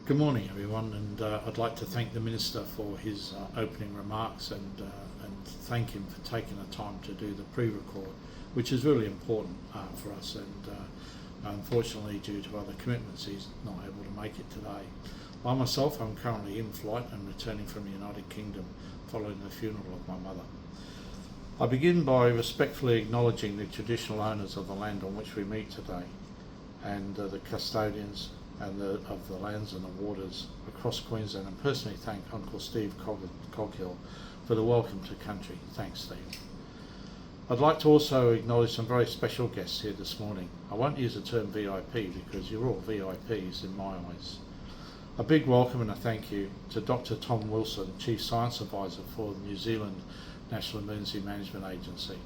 Good morning, everyone, and I'd like to thank the Minister for his opening remarks and thank him for taking the time to do the pre-record, which is really important for us, and unfortunately due to other commitments he's not able to make it today. I myself am currently in flight and returning from the United Kingdom following the funeral of my mother. I begin by respectfully acknowledging the traditional owners of the land on which we meet today and the custodians of the lands and the waters across Queensland, and personally thank Uncle Steve Coghill for the welcome to country. Thanks, Steve. I'd like to also acknowledge some very special guests here this morning. I won't use the term VIP because you're all VIPs in my eyes. A big welcome and a thank you to Dr. Tom Wilson, Chief Science Advisor for the New Zealand National Emergency Management Agency,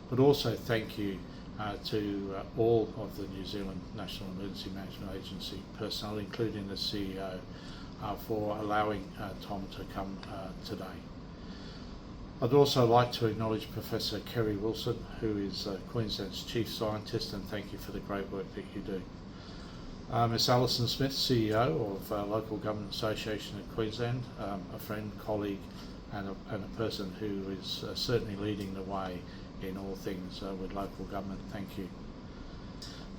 but also thank you to all of the New Zealand National Emergency Management Agency personnel, including the CEO, for allowing Tom to come today. I'd also like to acknowledge Professor Kerry Wilson, who is Queensland's Chief Scientist, and thank you for the great work that you do. Ms Alison Smith, CEO of Local Government Association of Queensland, a friend, colleague, and a person who is certainly leading the way in all things with local government. Thank you.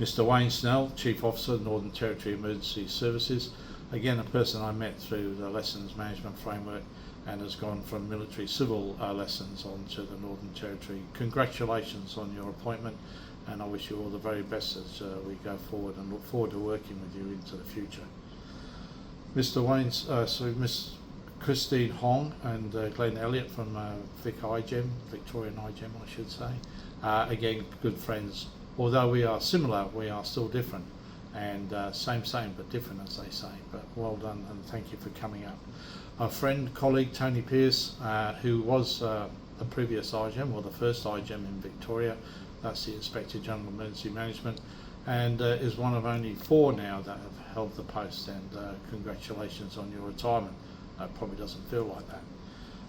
Mr Wayne Snell, Chief Officer, Northern Territory Emergency Services, again a person I met through the Lessons Management Framework and has gone from military civil lessons onto the Northern Territory. Congratulations on your appointment, and I wish you all the very best as we go forward, and look forward to working with you into the future. Miss Christine Hong and Glenn Elliott from Victorian IGEM I should say. Again, good friends. Although we are similar, we are still different, and same but different, as they say. But well done, and thank you for coming up. Our friend, colleague Tony Pearce, who was the previous IGEM, or the first IGEM in Victoria, that's the Inspector General of Emergency Management, and is one of only 4 now that have held the post, and congratulations on your retirement. Probably doesn't feel like that.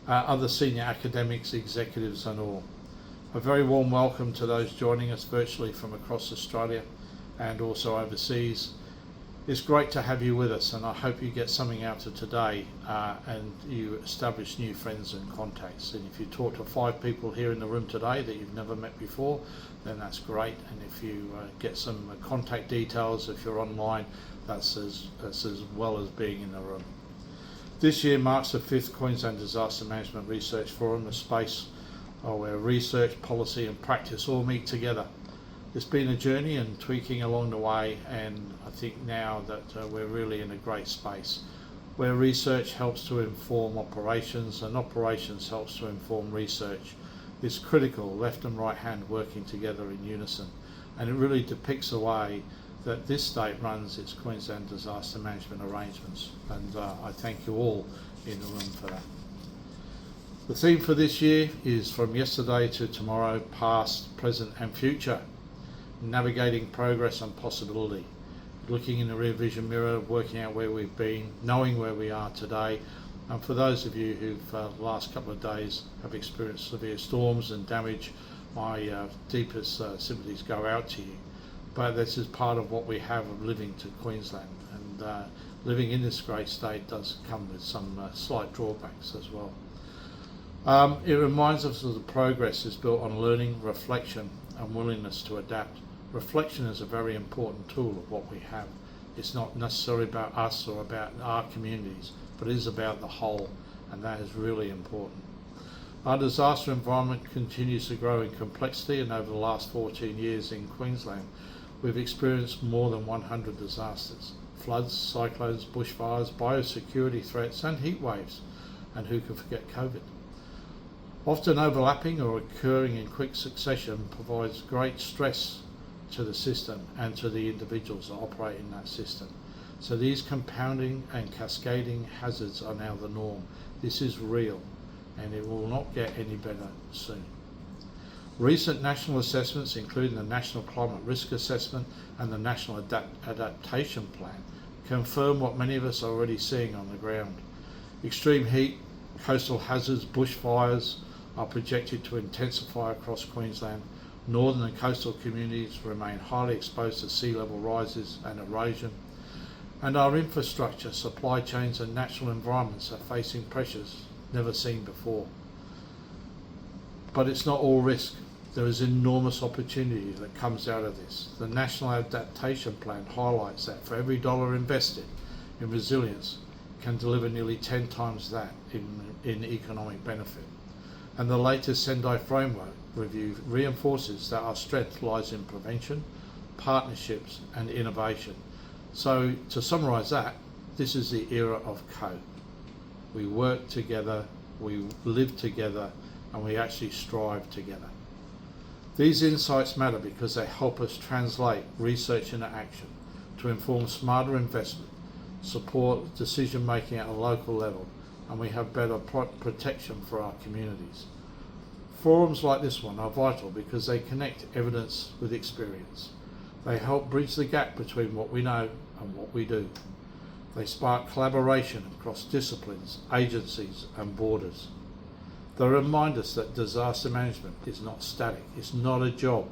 Other senior academics, executives and all. A very warm welcome to those joining us virtually from across Australia and also overseas. It's great to have you with us, and I hope you get something out of today and you establish new friends and contacts. And if you talk to 5 people here in the room today that you've never met before, then that's great. And if you get some contact details, if you're online, that's as well as being in the room. This year marks the 5th Queensland Disaster Management Research Forum, a space where research, policy and practice all meet together. It's been a journey and tweaking along the way, and I think now that we're really in a great space where research helps to inform operations and operations helps to inform research. It's critical, left and right hand working together in unison, and it really depicts the way that this state runs its Queensland disaster management arrangements, and I thank you all in the room for that. The theme for this year is from yesterday to tomorrow, past, present and future, navigating progress and possibility, looking in the rear vision mirror, working out where we've been, knowing where we are today, and for those of you who've the last couple of days have experienced severe storms and damage, my deepest sympathies go out to you. But this is part of what we have of living to Queensland, and living in this great state does come with some slight drawbacks as well. It reminds us that the progress is built on learning, reflection and willingness to adapt. Reflection is a very important tool of what we have. It's not necessarily about us or about our communities, but it is about the whole, and that is really important. Our disaster environment continues to grow in complexity, and over the last 14 years in Queensland, we've experienced more than 100 disasters: floods, cyclones, bushfires, biosecurity threats and heat waves, and who can forget COVID. Often overlapping or occurring in quick succession provides great stress to the system and to the individuals that operate in that system. So these compounding and cascading hazards are now the norm. This is real, and it will not get any better soon. Recent national assessments, including the National Climate Risk Assessment and the National Adaptation Plan, confirm what many of us are already seeing on the ground. Extreme heat, coastal hazards, bushfires are projected to intensify across Queensland. Northern and coastal communities remain highly exposed to sea level rises and erosion. And our infrastructure, supply chains and natural environments are facing pressures never seen before. But it's not all risk. There is enormous opportunity that comes out of this. The National Adaptation Plan highlights that for every dollar invested in resilience can deliver nearly 10 times that in economic benefit. And the latest Sendai Framework Review reinforces that our strength lies in prevention, partnerships and innovation. So to summarise that, this is the era of co. We work together, we live together, and we actually strive together. These insights matter because they help us translate research into action to inform smarter investment, support decision making at a local level, and we have better protection for our communities. Forums like this one are vital because they connect evidence with experience. They help bridge the gap between what we know and what we do. They spark collaboration across disciplines, agencies and borders. They remind us that disaster management is not static, it's not a job.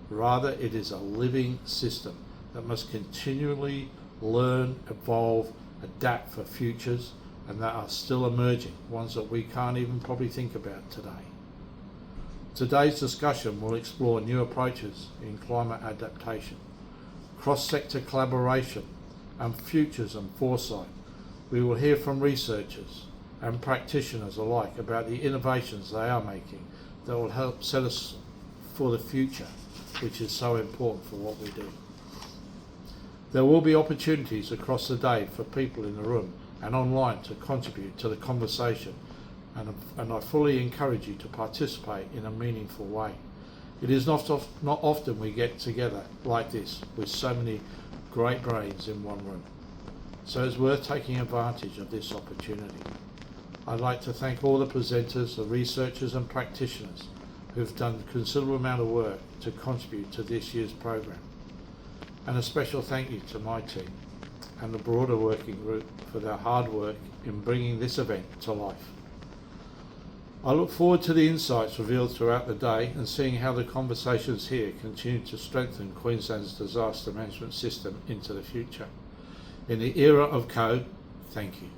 Rather, it is a living system that must continually learn, evolve, adapt for futures and that are still emerging, ones that we can't even probably think about today. Today's discussion will explore new approaches in climate adaptation, cross-sector collaboration and futures and foresight. We will hear from researchers and practitioners alike about the innovations they are making that will help set us for the future, which is so important for what we do. There will be opportunities across the day for people in the room and online to contribute to the conversation, and I fully encourage you to participate in a meaningful way. It is not often we get together like this with so many great brains in one room, so it's worth taking advantage of this opportunity. I'd like to thank all the presenters, the researchers and practitioners who've done a considerable amount of work to contribute to this year's programme. And a special thank you to my team and the broader working group for their hard work in bringing this event to life. I look forward to the insights revealed throughout the day and seeing how the conversations here continue to strengthen Queensland's disaster management system into the future. In the era of code, thank you.